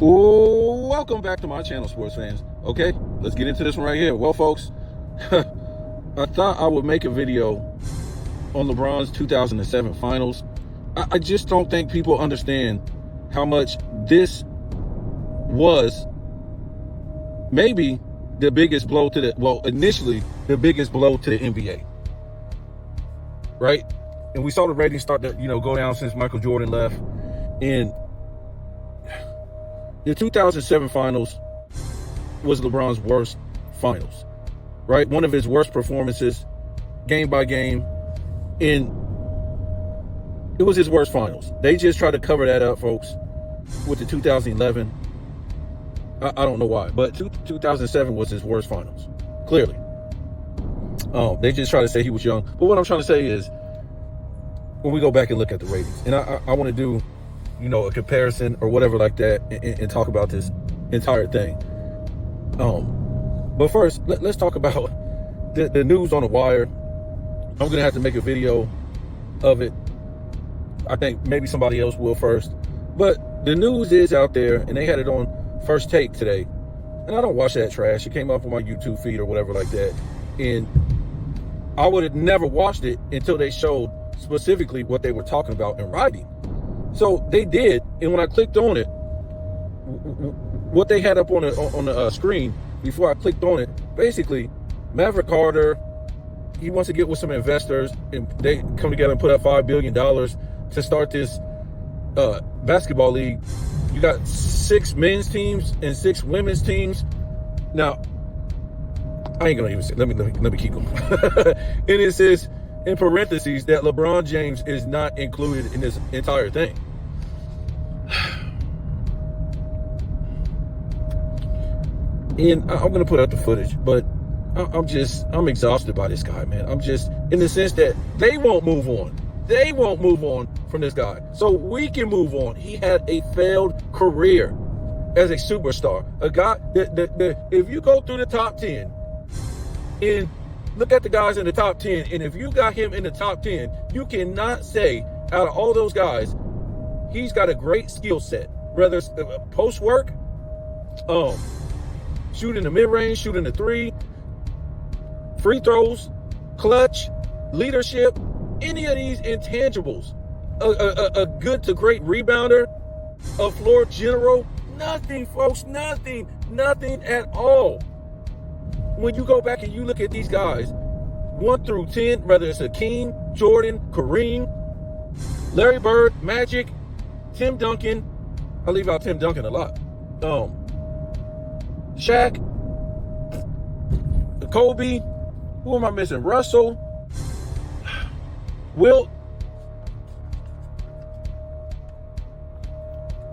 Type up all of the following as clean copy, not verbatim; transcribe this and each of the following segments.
Welcome back to my channel, sports fans. Okay, let's get into this one right here. Well, folks, I thought I would make a video on LeBron's 2007 finals. I just don't think people understand how much this was maybe the biggest blow to initially the biggest blow to the NBA. Right? And we saw the ratings start to, go down since Michael Jordan left. And the 2007 finals was LeBron's worst finals, right? One of his worst performances, game by game, and it was his worst finals. They just tried to cover that up, folks, with the 2011. I don't know why, but 2007 was his worst finals, clearly. They just try to say he was young. But what I'm trying to say is, when we go back and look at the ratings, and I want to do, a comparison or whatever like that, and talk about this entire thing. But first, let's talk about the news on the wire. I'm going to have to make a video of it. I think maybe somebody else will first. But the news is out there, and they had it on First Take today. And I don't watch that trash. It came up on my YouTube feed or whatever like that. And I would have never watched it until they showed specifically what they were talking about in writing. So they did, and when I clicked on it, what they had up on the screen before I clicked on it, basically, Maverick Carter, he wants to get with some investors, and they come together and put up $5 billion to start this basketball league. You got 6 men's teams and 6 women's teams. Now, I ain't gonna even say. Let me keep going. And it says in parentheses that LeBron James is not included in this entire thing. And I'm going to put out the footage, but I'm exhausted by this guy, man. I'm just, in the sense that they won't move on. They won't move on from this guy. So we can move on. He had a failed career as a superstar. A guy that if you go through the top 10 and look at the guys in the top 10, and if you got him in the top 10, you cannot say out of all those guys, he's got a great skill set. Whether it's post work, shooting the mid-range, shooting the three, free throws, clutch, leadership, any of these intangibles, a good to great rebounder, a floor general, nothing, folks, nothing at all. When you go back and you look at these guys, 1 through 10, whether it's Hakeem, Jordan, Kareem, Larry Bird, Magic, Tim Duncan, I leave out Tim Duncan a lot. Shaq, Kobe, who am I missing? Russell, Wilt.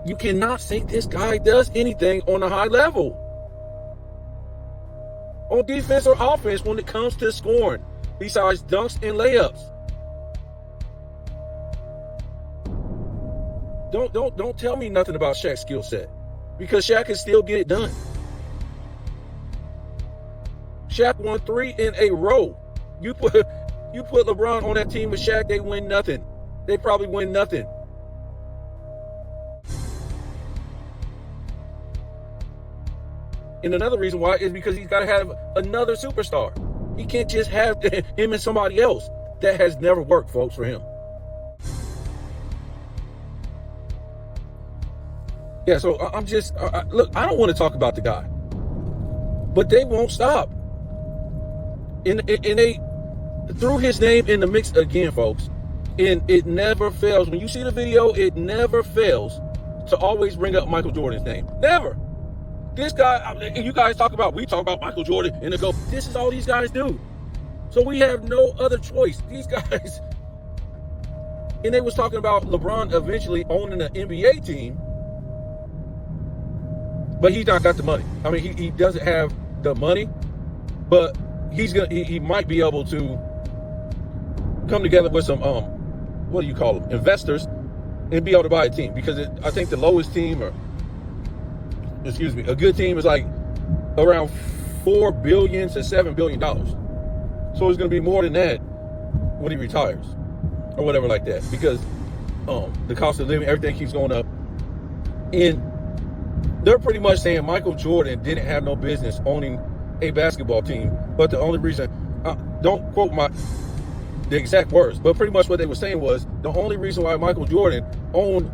You cannot say this guy does anything on a high level, on defense or offense, when it comes to scoring, besides dunks and layups. Don't tell me nothing about Shaq's skill set, because Shaq can still get it done. Shaq won 3 in a row. You put LeBron on that team with Shaq, they win nothing. They probably win nothing. And another reason why is because he's got to have another superstar. He can't just have him and somebody else. That has never worked, folks, for him. Yeah, so I'm just, look, I don't want to talk about the guy, but they won't stop. And they threw his name in the mix again, folks. And it never fails. When you see the video, it never fails to always bring up Michael Jordan's name. Never. This guy, you guys we talk about Michael Jordan, and they go, this is all these guys do. So we have no other choice. These guys, and they was talking about LeBron eventually owning an NBA team, but he's not got the money. I mean, he doesn't have the money, but he might be able to come together with some, what do you call them, investors, and be able to buy a team, because I think the lowest team, a good team is like around $4 billion to $7 billion. So it's going to be more than that when he retires or whatever like that, because the cost of living, everything keeps going up. And they're pretty much saying Michael Jordan didn't have no business owning a basketball team, but the only reason, don't quote the exact words, but pretty much what they were saying was the only reason why Michael Jordan owned,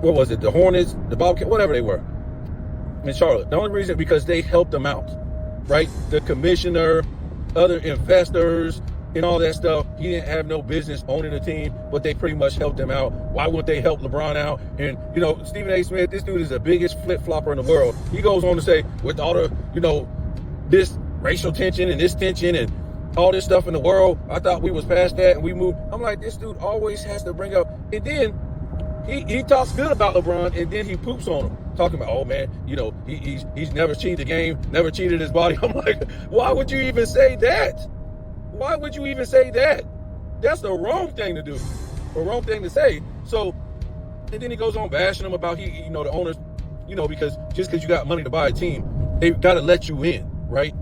what was it, the Hornets, the Bobcats, whatever they were in Charlotte, the only reason because they helped them out, right? The commissioner, other investors, and all that stuff. He didn't have no business owning a team, but they pretty much helped him out. Why would they help LeBron out? And, Stephen A. Smith, this dude is the biggest flip-flopper in the world. He goes on to say, with all the, this racial tension and this tension and all this stuff in the world, I thought we was past that and we moved. I'm like, this dude always has to bring up, and then he talks good about LeBron, and then he poops on him, talking about, oh man, he's never cheated the game, never cheated his body. I'm like, why would you even say that? Why would you even say that? That's the wrong thing to do, the wrong thing to say. So, and then he goes on bashing him about the owners, because just because you got money to buy a team, they got to let you in, right?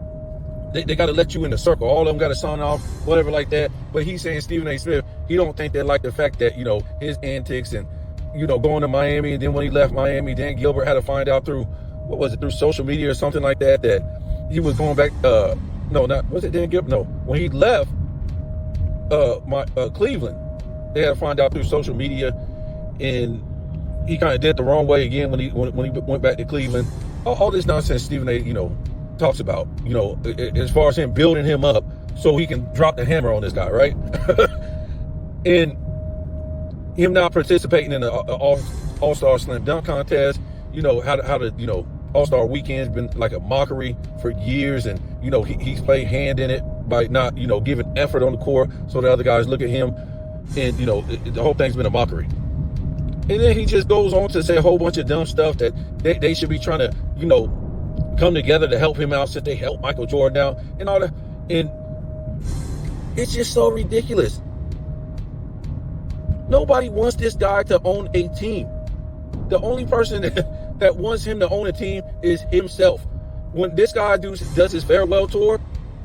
They got to let you in the circle. All of them got to sign off, whatever like that. But he's saying, Stephen A. Smith, he don't think they like the fact that, his antics and, going to Miami. And then when he left Miami, Dan Gilbert had to find out through social media or something like that, that he was going back, was it Dan Gilbert? No. When he left Cleveland, they had to find out through social media, and he kind of did the wrong way again when he went back to Cleveland. All this nonsense Stephen A. Talks about, as far as him building him up so he can drop the hammer on this guy, right? And him not participating in the All-Star Slam Dunk contest, how to All-Star Weekend's been like a mockery for years, and he's played hand in it by not giving effort on the court, so the other guys look at him, and the whole thing's been a mockery. And then he just goes on to say a whole bunch of dumb stuff that they should be trying to come together to help him out since they helped Michael Jordan out and all that. And it's just so ridiculous. Nobody wants this guy to own a team. The only person that wants him to own a team is himself. When this guy does his farewell tour,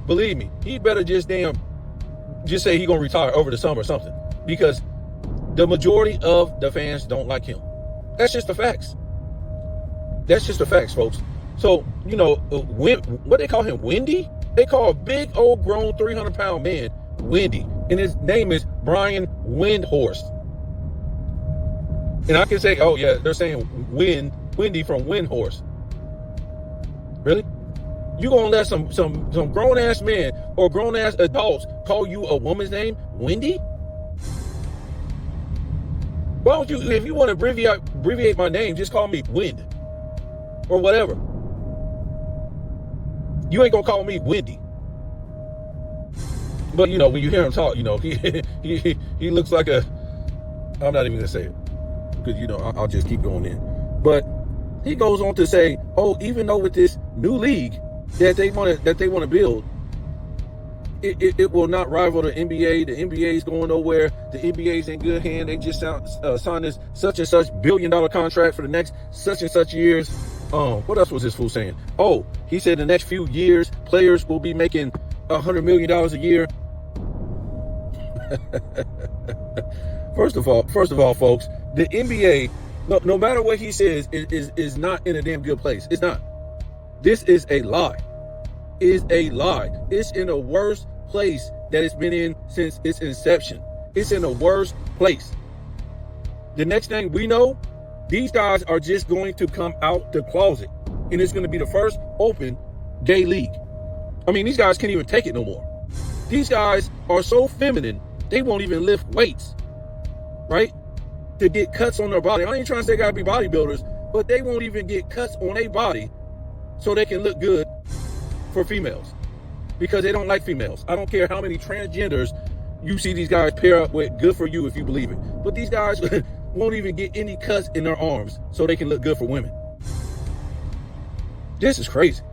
believe me, he better just say he gonna retire over the summer or something, because the majority of the fans don't like him. That's just the facts. That's just the facts, folks. So, what they call him, Wendy? They call a big old grown 300-pound man Wendy, and his name is Brian Windhorst. And I can say, oh yeah, they're saying Wendy from Windhorst. Really? You gonna let some grown ass men or grown ass adults call you a woman's name, Wendy? Why don't you, if you want to abbreviate my name, just call me Wind or whatever. You ain't gonna call me Wendy. But when you hear him talk, he looks like I'm not even gonna say it, because I'll just keep going in. But he goes on to say, oh, even though with this new league that they want to build, it will not rival the NBA. The NBA is going nowhere. The NBA is in good hand. They just signed this such and such $1 billion contract for the next such and such years. What else was this fool saying? Oh, he said the next few years players will be making $100 million a year. First of all, folks, the NBA, no matter what he says, is not in a damn good place. It's not. This is a lie. It's in a worse place that it's been in since its inception. It's in a worse place. The next thing we know, these guys are just going to come out the closet, and it's going to be the first open gay league. I mean, these guys can't even take it no more. These guys are so feminine, they won't even lift weights, right? To get cuts on their body. I ain't trying to say they gotta be bodybuilders, but they won't even get cuts on their body so they can look good for females, because they don't like females. I don't care how many transgenders you see these guys pair up with. Good for you if you believe it. But these guys won't even get any cuts in their arms so they can look good for women. This is crazy.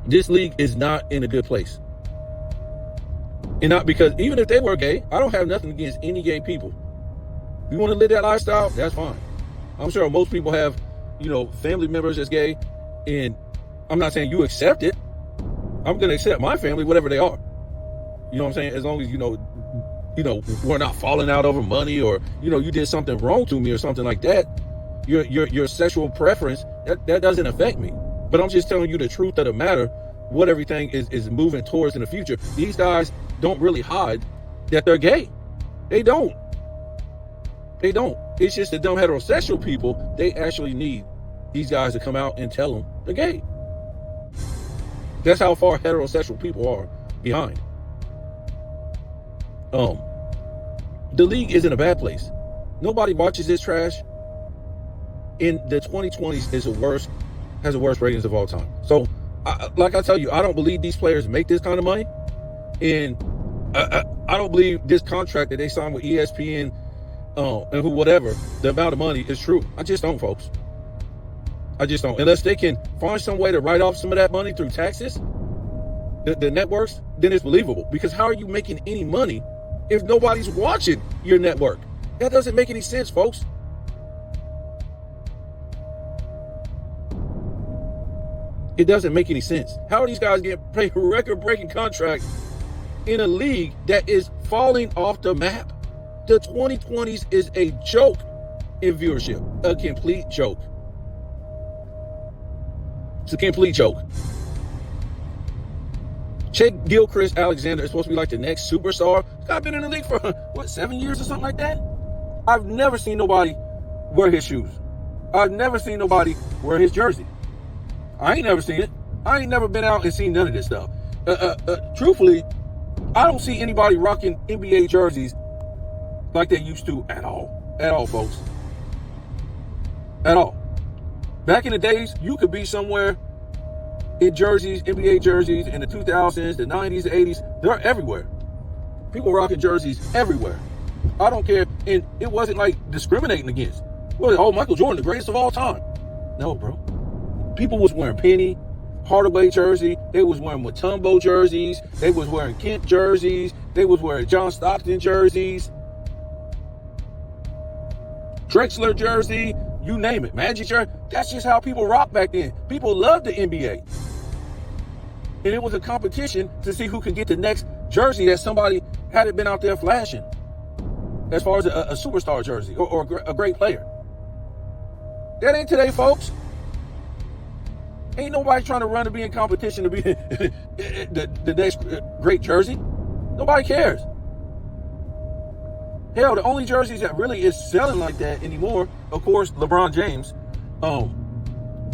This league is not in a good place. And not because, even if they were gay, I don't have nothing against any gay people. You want to live that lifestyle, that's fine. I'm sure most people have, family members that's gay, and I'm not saying you accept it. I'm going to accept my family, whatever they are. You know what I'm saying? As long as, we're not falling out over money, or, you did something wrong to me or something like that. your sexual preference, that doesn't affect me. But I'm just telling you the truth of the matter, what everything is moving towards in the future. These guys don't really hide that they're gay. They don't. It's just the dumb heterosexual people, they actually need these guys to come out and tell them they're gay. That's how far heterosexual people are behind. The league is in a bad place. Nobody watches this trash. In the 2020s has the worst ratings of all time. So, like I tell you, I don't believe these players make this kind of money, and I don't believe this contract that they signed with ESPN and whatever, the amount of money is true. I just don't, folks. I just don't. Unless they can find some way to write off some of that money through taxes, the networks, then it's believable. Because how are you making any money if nobody's watching your network? That doesn't make any sense, folks. It doesn't make any sense. How are these guys getting paid a record-breaking contract in a league that is falling off the map? The 2020s is a joke in viewership. A complete joke. It's a complete joke. Gilchrist Alexander is supposed to be like the next superstar. This guy been in the league for, 7 years or something like that? I've never seen nobody wear his shoes. I've never seen nobody wear his jersey. I ain't never seen it. I ain't never been out and seen none of this stuff. Truthfully, I don't see anybody rocking NBA jerseys like they used to at all. At all, folks. At all. Back in the days, you could be somewhere in jerseys, NBA jerseys, in the 2000s, the 90s, the 80s. They're everywhere. People rocking jerseys everywhere. I don't care. And it wasn't like discriminating against. Well, Michael Jordan, the greatest of all time. No, bro. People was wearing Penny Hardaway jersey. They was wearing Mutombo jerseys. They was wearing Kent jerseys. They was wearing John Stockton jerseys. Drexler jersey. You name it. Magic jersey. That's just how people rock back then. People loved the NBA. And it was a competition to see who could get the next jersey that somebody hadn't been out there flashing. As far as a superstar jersey or a great player. That ain't today, folks. Ain't nobody trying to run to be in competition to be the next great jersey. Nobody cares. Hell, the only jerseys that really is selling like that anymore, of course, LeBron James,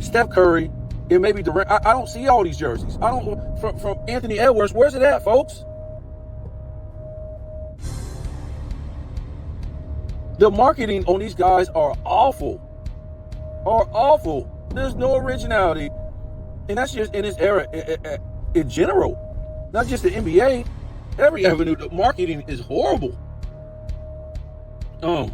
Steph Curry, and maybe Durant. I don't see all these jerseys. I don't from Anthony Edwards. Where's it at, folks? The marketing on these guys are awful. There's no originality. And that's just in this era in general. Not just the NBA. Every avenue, the marketing is horrible. So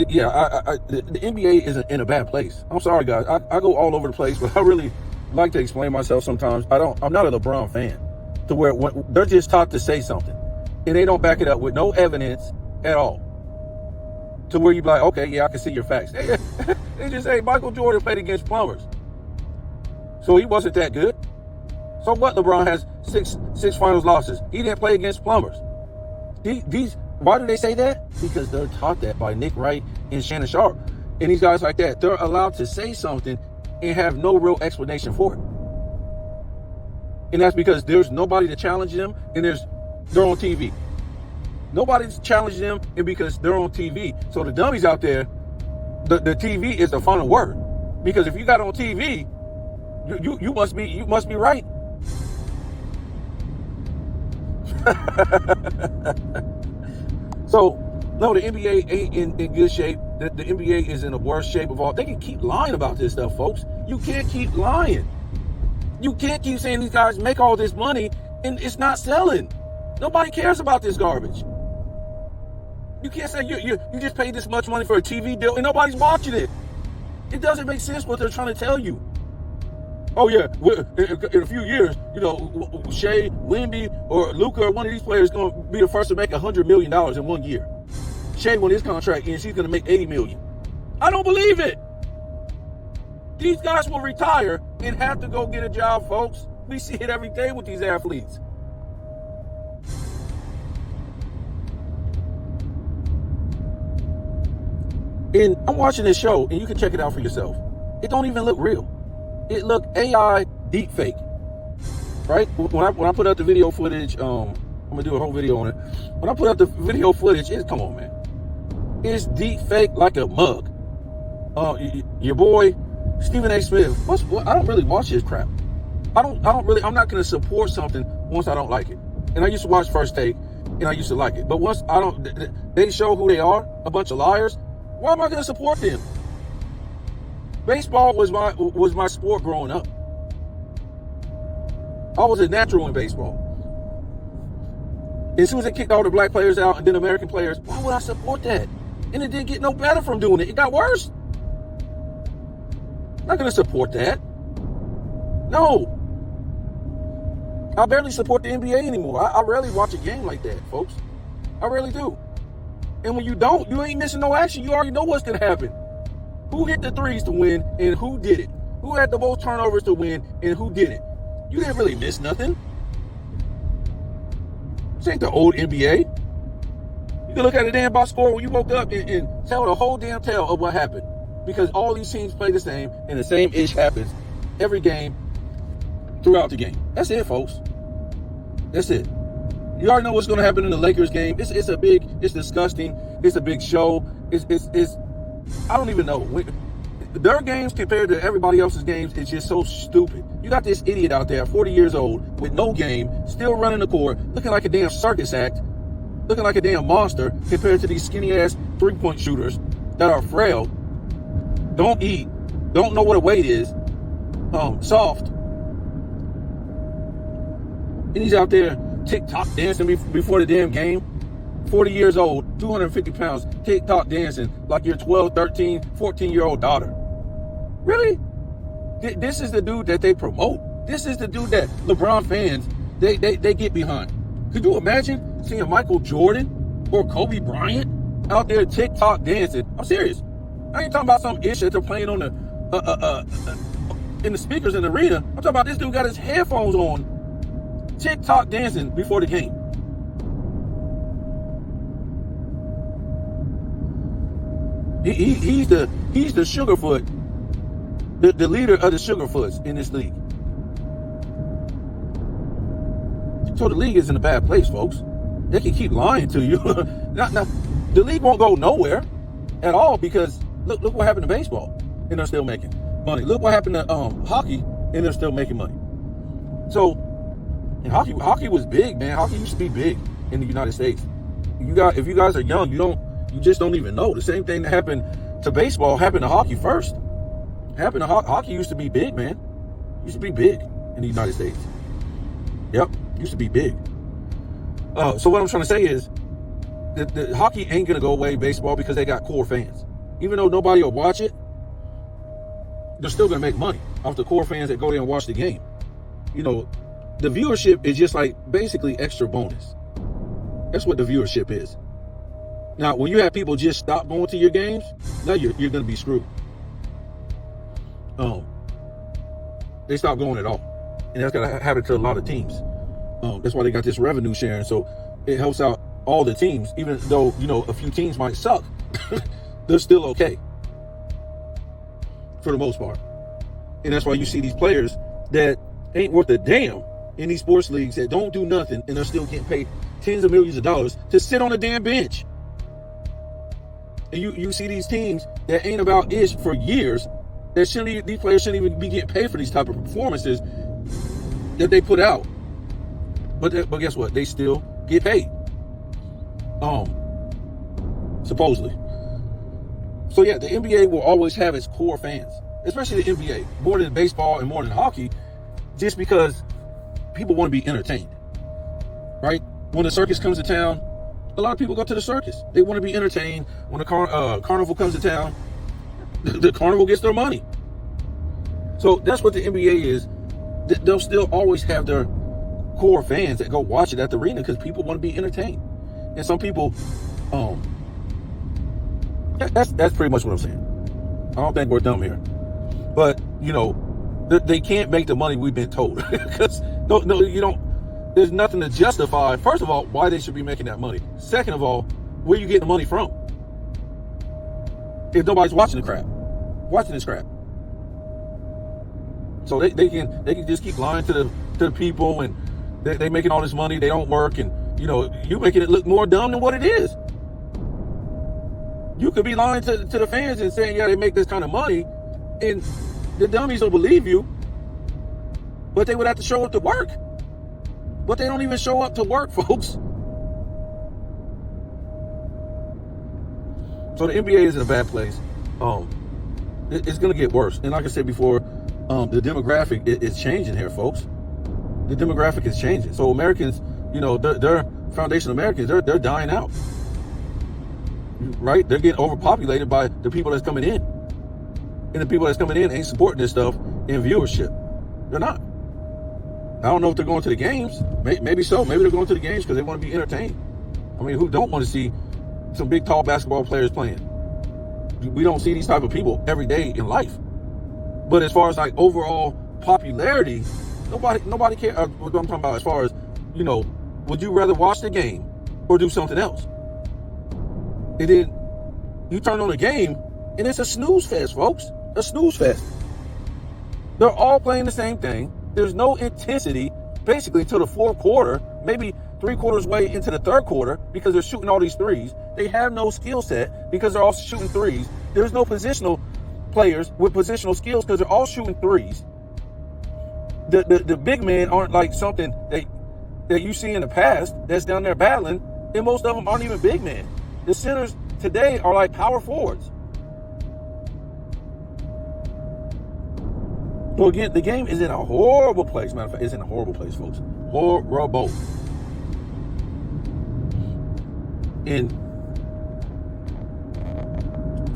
yeah, the NBA is in a bad place. I'm sorry, guys. I go all over the place, but I really like to explain myself sometimes. I'm not a LeBron fan to where they're just taught to say something and they don't back it up with no evidence at all. To where you be like, okay, yeah, I can see your facts. They just say Michael Jordan played against plumbers, so he wasn't that good. So what? LeBron has six finals losses. He didn't play against plumbers. Why do they say that? Because they're taught that by Nick Wright and Shannon Sharp. And these guys like that, they're allowed to say something and have no real explanation for it. And that's because there's nobody to challenge them and they're on TV. Nobody's challenging them and because they're on TV. So the dummies out there, the TV is the final word. Because if you got on TV, you must be right. So, no, the NBA ain't in good shape. The NBA is in the worst shape of all. They can keep lying about this stuff, folks. You can't keep lying. You can't keep saying these guys make all this money and it's not selling. Nobody cares about this garbage. You can't say you just paid this much money for a TV deal and nobody's watching it. It doesn't make sense what they're trying to tell you. Oh yeah, in a few years, Shea, Wemby, or Luka, or one of these players is going to be the first to make $100 million in 1 year. Shea, when his contract ends, he's going to make $80 million. I don't believe it. These guys will retire and have to go get a job, folks. We see it every day with these athletes. And I'm watching this show, and you can check it out for yourself. It don't even look real. It look AI deep fake, right? When I put out the video footage, I'm gonna do a whole video on it. When I put out the video footage, come on, man. It's deep fake like a mug. Your boy Stephen A. Smith. I don't really watch his crap. I'm not gonna support something once I don't like it. And I used to watch First Take, and I used to like it. But once they show who they are, a bunch of liars. Why am I gonna support them? Baseball was my sport growing up. I was a natural in baseball. As soon as they kicked all the black players out and then American players, why would I support that? And it didn't get no better from doing it. It got worse. I'm not going to support that. No. I barely support the NBA anymore. I rarely watch a game like that, folks. I really do. And when you don't, you ain't missing no action. You already know what's going to happen. Who hit the threes to win and who did it? Who had the most turnovers to win and who didn't? You didn't really miss nothing. This ain't the old NBA. You can look at the damn box score when you woke up and tell the whole damn tale of what happened. Because all these teams play the same and the same ish happens every game throughout the game. That's it, folks. That's it. You already know what's going to happen in the Lakers game. It's disgusting. It's a big show. It's I don't even know. Their games compared to everybody else's games is just so stupid. You got this idiot out there, 40 years old, with no game, still running the court, looking like a damn circus act, looking like a damn monster compared to these skinny-ass three-point shooters that are frail, don't eat, don't know what a weight is, soft. And he's out there TikTok dancing before the damn game. 40 years old, 250 pounds, TikTok dancing like your 12, 13, 14-year-old daughter. Really? This is the dude that they promote. This is the dude that LeBron fans, they get behind. Could you imagine seeing Michael Jordan or Kobe Bryant out there TikTok dancing? I'm serious. I ain't talking about some ish that they're playing on in the speakers in the arena. I'm talking about this dude got his headphones on, TikTok dancing before the game. He's the Sugarfoot, the leader of the Sugarfoots in this league. So the league is in a bad place, folks. They can keep lying to you. Now, the league won't go nowhere at all because look what happened to baseball, and they're still making money. Look what happened to hockey, and they're still making money. So, and hockey was big, man. Hockey used to be big in the United States. If you guys are young, you just don't even know. The same thing that happened to baseball happened to hockey first. Hockey used to be big, man. Used to be big in the United States. Yep, used to be big. So what I'm trying to say is that the hockey ain't going to go away, baseball, because they got core fans. Even though nobody will watch it, they're still going to make money off the core fans that go there and watch the game. You know, the viewership is just like basically extra bonus. That's what the viewership is. Now, when you have people just stop going to your games, now you're going to be screwed. They stop going at all. And that's going to happen to a lot of teams. That's why they got this revenue sharing. So it helps out all the teams, even though, a few teams might suck. They're still okay. For the most part. And that's why you see these players that ain't worth a damn in these sports leagues that don't do nothing and they're still getting paid tens of millions of dollars to sit on a damn bench. And you see these teams that ain't about ish for years. These players shouldn't even be getting paid for these type of performances that they put out. But guess what? They still get paid. Supposedly. So yeah, the NBA will always have its core fans, especially the NBA, more than baseball and more than hockey, just because people want to be entertained. Right? When the circus comes to town, a lot of people go to the circus. They want to be entertained. When the carnival comes to town, the carnival gets their money. So that's what the NBA is. They'll still always have their core fans that go watch it at the arena because people want to be entertained. And some people, that's pretty much what I'm saying. I don't think we're dumb here. But, they can't make the money we've been told. Because, no, you don't. There's nothing to justify, first of all, why they should be making that money. Second of all, where you get the money from? if nobody's watching this crap. So they can just keep lying to the people, and they making all this money, they don't work, and you making it look more dumb than what it is. You could be lying to the fans and saying, yeah, they make this kind of money, and the dummies will believe you, but they would have to show up to work. But they don't even show up to work, folks. So the NBA is in a bad place. It's going to get worse. And like I said before, the demographic is changing here, folks. The demographic is changing. So Americans, their foundation Americans, they're dying out. Right? They're getting overpopulated by the people that's coming in. And the people that's coming in ain't supporting this stuff in viewership. They're not. I don't know if they're going to the games. Maybe so. Maybe they're going to the games because they want to be entertained. I mean, who don't want to see some big, tall basketball players playing? We don't see these type of people every day in life. But as far as like overall popularity, nobody cares. What I'm talking about as far as, would you rather watch the game or do something else? And then you turn on the game and it's a snooze fest, folks. A snooze fest. They're all playing the same thing. There's no intensity basically until the fourth quarter, maybe 3/4 way into the third quarter, because they're shooting all these threes. They have no skill set because they're all shooting threes. There's no positional players with positional skills because they're all shooting threes. The big men aren't like something that you see in the past that's down there battling, and most of them aren't even big men. The centers today are like power forwards. So again, the game is in a horrible place. Matter of fact, it's in a horrible place, folks. Horrible. And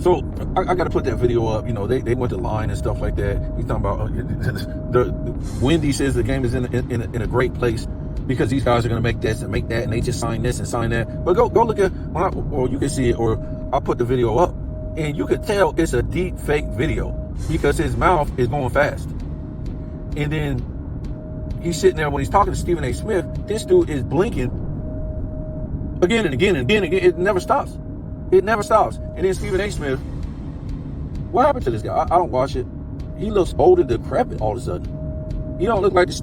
so I got to put that video up. They went to line and stuff like that. He's talking about Wendy says the game is in a great place because these guys are going to make this and make that, and they just sign this and sign that. But go look at, or you can see it, or I'll put the video up, and you can tell it's a deep fake video because his mouth is going fast. And then he's sitting there when he's talking to Stephen A. Smith. This dude is blinking again and again and again. It never stops. It never stops. And then Stephen A. Smith, what happened to this guy? I don't watch it. He looks old and decrepit all of a sudden. He don't look like this.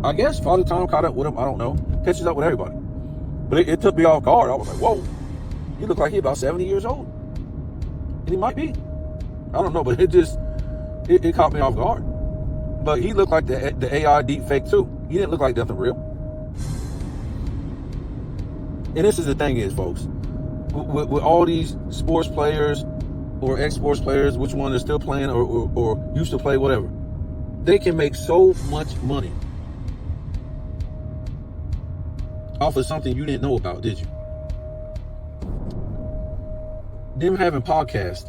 I guess Father Time caught up with him. I don't know. Catches up with everybody. But it took me off guard. I was like, whoa. He looked like he about 70 years old. And he might be. I don't know, but it caught me off guard. But he looked like the AI deep fake too. He didn't look like nothing real. And this is the thing is, folks, with all these sports players or ex-sports players, which one is still playing or used to play, whatever, they can make so much money off of something you didn't know about, did you? Them having podcasts,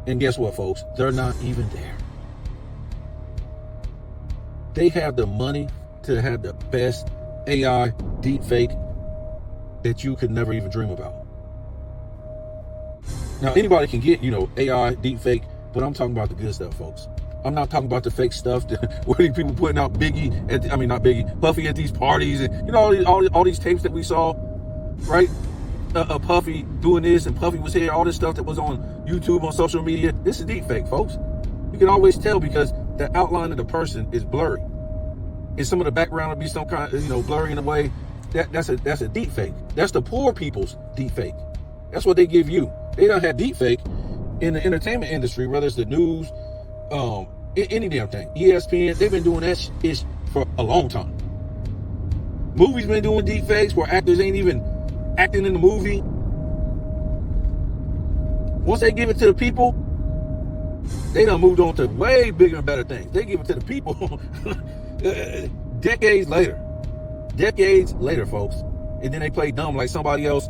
and guess what, folks? They're not even there. They have the money to have the best AI deepfake that you could never even dream about. Now, anybody can get, AI deepfake, but I'm talking about the good stuff, folks. I'm not talking about the fake stuff where these people putting out Puffy at these parties, and all these tapes that we saw, right? Puffy doing this, and Puffy was here, all this stuff that was on YouTube, on social media. This is deepfake, folks. You can always tell because the outline of the person is blurry, and some of the background will be some kind of, blurry in a way. That's a deep fake. That's the poor people's deep fake. That's what they give you. They don't have deep fake in the entertainment industry, whether it's the news, any damn thing. ESPN, they've been doing that ish for a long time. Movies been doing deep fakes where actors ain't even acting in the movie. Once they give it to the people, they done moved on to way bigger and better things. They give it to the people decades later, folks. And then they play dumb like somebody else,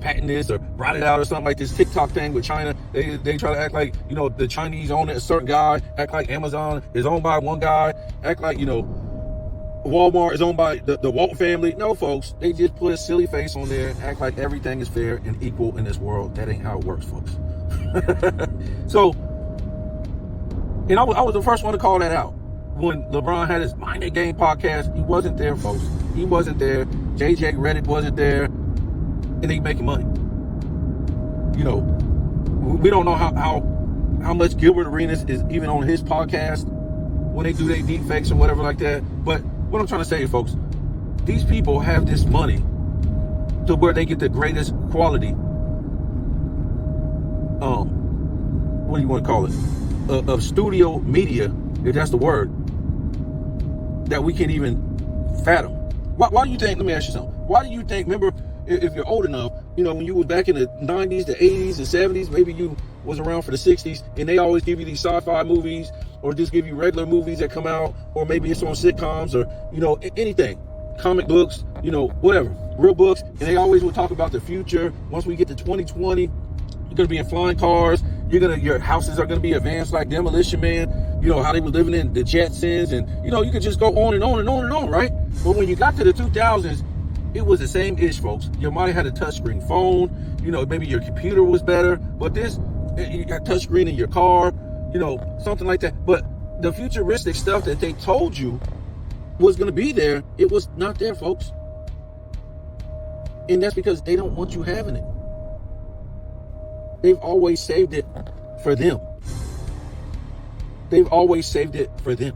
patent this or brought it out or something like this TikTok thing with China. They try to act like, the Chinese own a certain guy, act like Amazon is owned by one guy, act like, Walmart is owned by the Walt family. No, folks, they just put a silly face on there and act like everything is fair and equal in this world. That ain't how it works, folks. So, and I was the first one to call that out. When LeBron had his Mind That Game podcast, he wasn't there, folks. He wasn't there. JJ Reddick wasn't there. And they making money. We don't know how much Gilbert Arenas is even on his podcast when they do their deep fakes or whatever like that. But what I'm trying to say, folks, these people have this money to where they get the greatest quality. What do you want to call it? Of studio media, if that's the word, that we can't even fathom. Why do you think? Let me ask you something. Why do you think? Remember, if you're old enough, when you was back in the 90s, the 80s, the 70s, maybe you was around for the 60s, and they always give you these sci-fi movies, or just give you regular movies that come out, or maybe it's on sitcoms, or anything, comic books, whatever, real books, and they always would talk about the future. Once we get to 2020, you're gonna be in flying cars. Your houses are gonna be advanced like Demolition Man. How they were living in the Jetsons, and you could just go on and on and on and on, right? But when you got to the 2000s, it was the same ish, folks. You might have had a touchscreen phone. Maybe your computer was better, but you got touchscreen in your car, something like that. But the futuristic stuff that they told you was going to be there, it was not there, folks. And that's because they don't want you having it. They've always saved it for them. They've always saved it for them.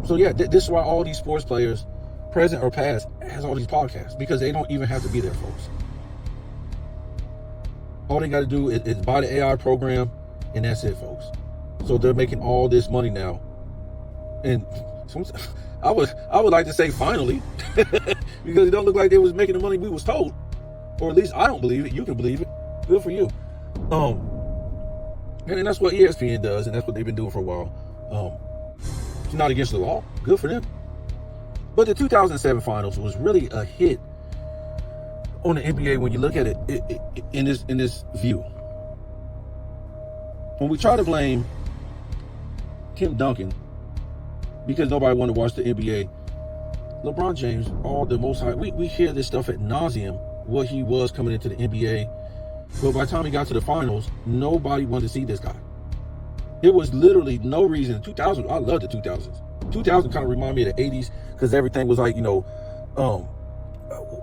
So yeah, this is why all these sports players, present or past, has all these podcasts, because they don't even have to be there, folks. All they got to do is buy the AI program, and that's it, folks. So they're making all this money now, and I would like to say finally, because it don't look like they was making the money we was told, or at least I don't believe it. You can believe it. Good for you. And that's what ESPN does, and that's what they've been doing for a while. It's not against the law. Good for them. But the 2007 finals was really a hit on the NBA when you look at it in this view. When we try to blame Tim Duncan because nobody wanted to watch the NBA, LeBron James, all the most high, we hear this stuff at nauseum, what he was coming into the NBA. But by the time he got to the finals, nobody wanted to see this guy. There was literally no reason. 2000, I love the 2000s. 2000 kind of remind me of the 80s, because everything was like,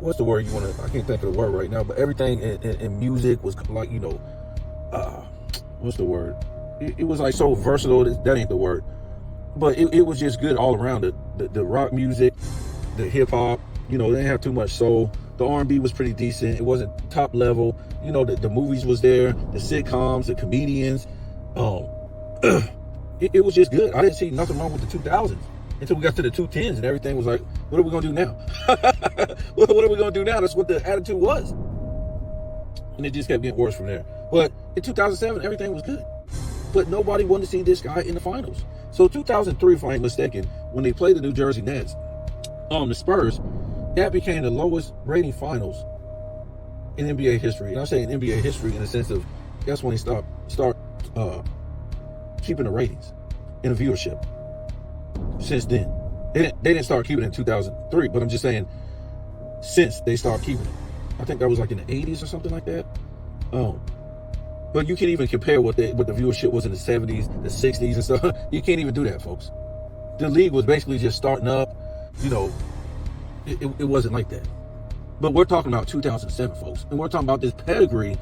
what's the word you want to, I can't think of the word right now, but everything in music was like, what's the word? It was like so versatile. That ain't the word. But it was just good all around. The rock music, the hip hop, they didn't have too much soul. The R&B was pretty decent. It wasn't top level. The movies was there, the sitcoms, the comedians. It was just good. I didn't see nothing wrong with the 2000s until we got to the 2010s, and everything was like, what are we going to do now? What are we going to do now? That's what the attitude was. And it just kept getting worse from there. But in 2007, everything was good. But nobody wanted to see this guy in the finals. So 2003, if I'm not mistaken, when they played the New Jersey Nets, the Spurs, that became the lowest rating finals in NBA history. And I say in NBA history in the sense of, that's when they start keeping the ratings and the viewership. Since then, they didn't start keeping it in 2003, but I'm just saying, since they started keeping it, I think that was like in the 80s or something like that. But you can't even compare what the viewership was in the 70s, the 60s, and stuff. You can't even do that, folks. The league was basically just starting up. It wasn't like that. But we're talking about 2007, folks, and we're talking about this pedigree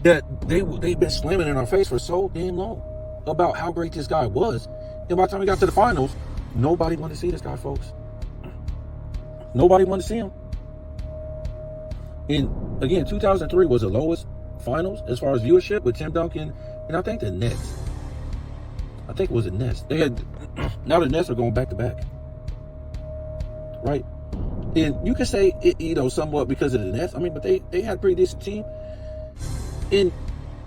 that they've been slamming in our face for so damn long about how great this guy was. And by the time we got to the finals, nobody wanted to see this guy, folks. Nobody wanted to see him. And again, 2003 was the lowest finals as far as viewership with Tim Duncan, and I think the Nets. I think it was the Nets. Now the Nets are going back to back, right? And you can say it, somewhat because of the Nets. I mean, but they had a pretty decent team. In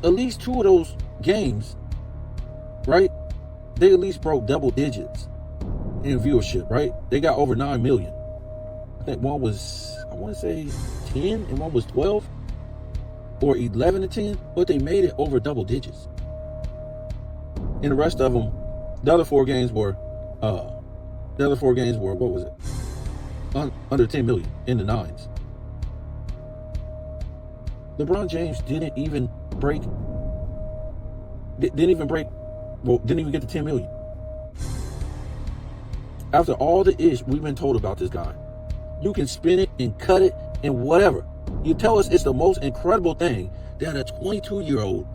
at least two of those games, right? They at least broke double digits in viewership, right? They got over 9 million. I think one was, I want to say 10 and one was 12 or 11 to 10, but they made it over double digits. And the rest of them, the other four games were, what was it? Under 10 million in the nines. LeBron James didn't even get to 10 million. After all the ish we've been told about this guy, you can spin it and cut it and whatever. You tell us it's the most incredible thing that a 22-year-old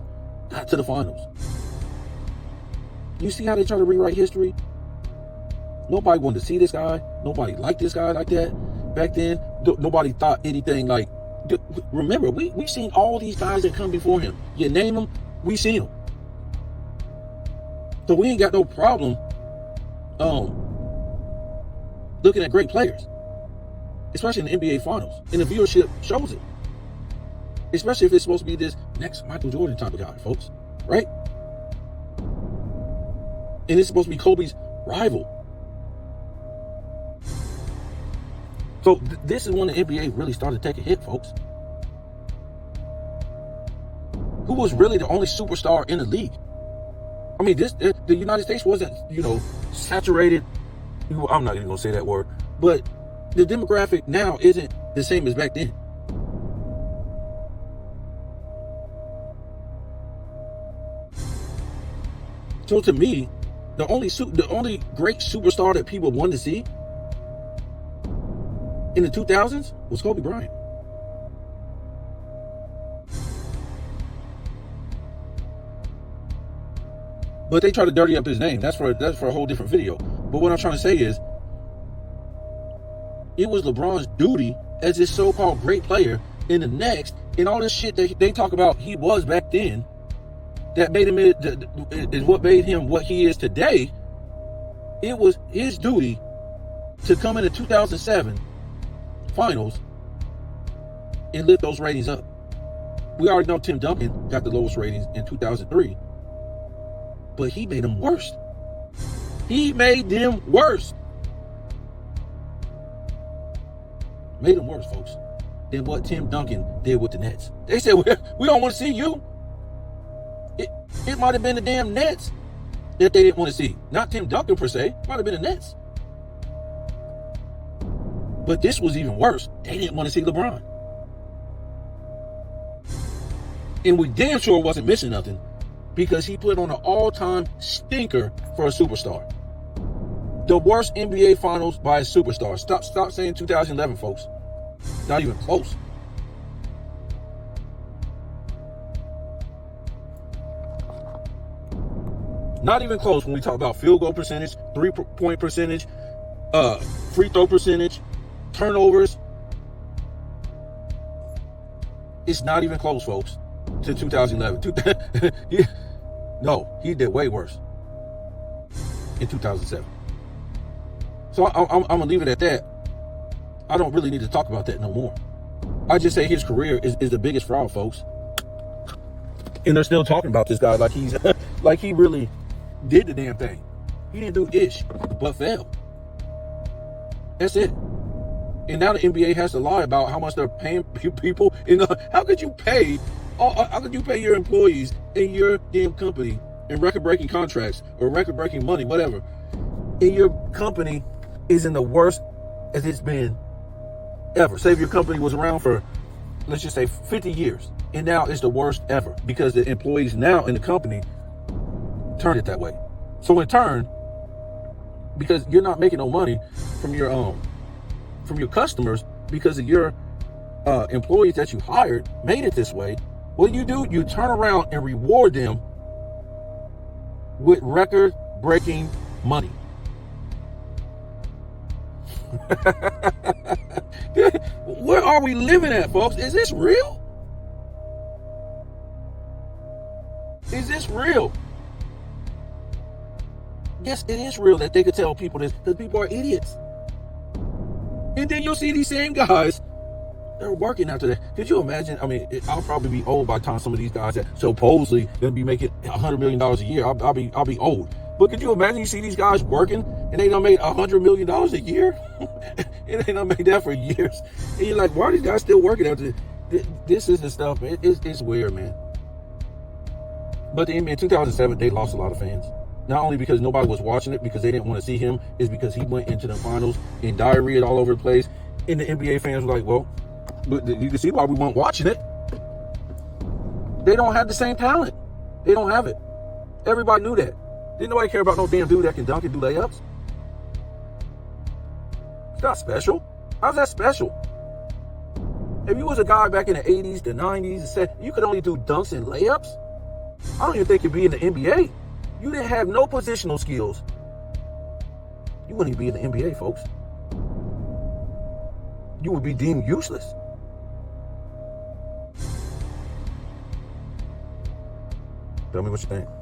got to the finals. You see how they try to rewrite history? Nobody wanted to see this guy. Nobody liked this guy like that. Back then, nobody thought anything like... Remember, we've seen all these guys that come before him. You name them, we seen them. So we ain't got no problem looking at great players, especially in the NBA Finals. And the viewership shows it. Especially if it's supposed to be this next Michael Jordan type of guy, folks. Right? And it's supposed to be Kobe's rival. So this is when the NBA really started to take a hit, folks. Who was really the only superstar in the league? I mean, the United States wasn't, saturated. I'm not even going to say that word. But the demographic now isn't the same as back then. So to me, the only great superstar that people wanted to see in the 2000s was Kobe Bryant. But they try to dirty up his name. That's for a whole different video. But what I'm trying to say is, it was LeBron's duty as this so-called great player in the next, and all this shit that they talk about he was back then, that made him is what made him what he is today. It was his duty to come in the 2007 finals and lift those ratings up. We already know Tim Duncan got the lowest ratings in 2003, but he made them worse. He made them worse. Made them worse, folks, than what Tim Duncan did with the Nets. They said, we don't want to see you. It might have been the damn Nets that they didn't want to see. Not Tim Duncan per se. Might have been the Nets. But this was even worse. They didn't want to see LeBron. And we damn sure wasn't missing nothing, because he put on an all-time stinker for a superstar. The worst NBA Finals by a superstar. Stop saying 2011, folks. Not even close. Not even close when we talk about field goal percentage, three-point percentage, free throw percentage, turnovers. It's not even close, folks, to 2011. No, he did way worse in 2007. So I'm going to leave it at that. I don't really need to talk about that no more. I just say his career is the biggest fraud, folks. And they're still talking about this guy like he's like he really did the damn thing. He didn't do ish, but failed. That's it. And now the NBA has to lie about how much they're paying people. How could you pay your employees in your damn company in record-breaking contracts or record-breaking money, whatever, and your company is in the worst as it's been ever? Say if your company was around for, let's just say, 50 years, and now it's the worst ever because the employees now in the company turned it that way. So in turn, because you're not making no money from your customers because of your employees that you hired made it this way, what do? You turn around and reward them with record-breaking money. Where are we living at, folks? Is this real? Is this real? Yes, it is real that they could tell people this, because people are idiots. And then you'll see these same guys, they're working after that. Could you imagine? I mean, I'll probably be old by the time some of these guys that supposedly gonna be making $100 million a year. I'll be old. But could you imagine you see these guys working and they done made $100 million a year? And they done made that for years. And you're like, why are these guys still working after this? This is the stuff, man. It's weird, man. But in 2007, they lost a lot of fans. Not only because nobody was watching it because they didn't want to see him, is because he went into the finals and diarrhea all over the place. And the NBA fans were like, well, but you can see why we weren't watching it. They don't have the same talent. They don't have it. Everybody knew that. Didn't nobody care about no damn dude that can dunk and do layups? It's not special. How's that special? If you was a guy back in the 80s, the 90s, and said you could only do dunks and layups, I don't even think you'd be in the NBA. You didn't have no positional skills. You wouldn't even be in the NBA, folks. You would be deemed useless. Tell me what you think.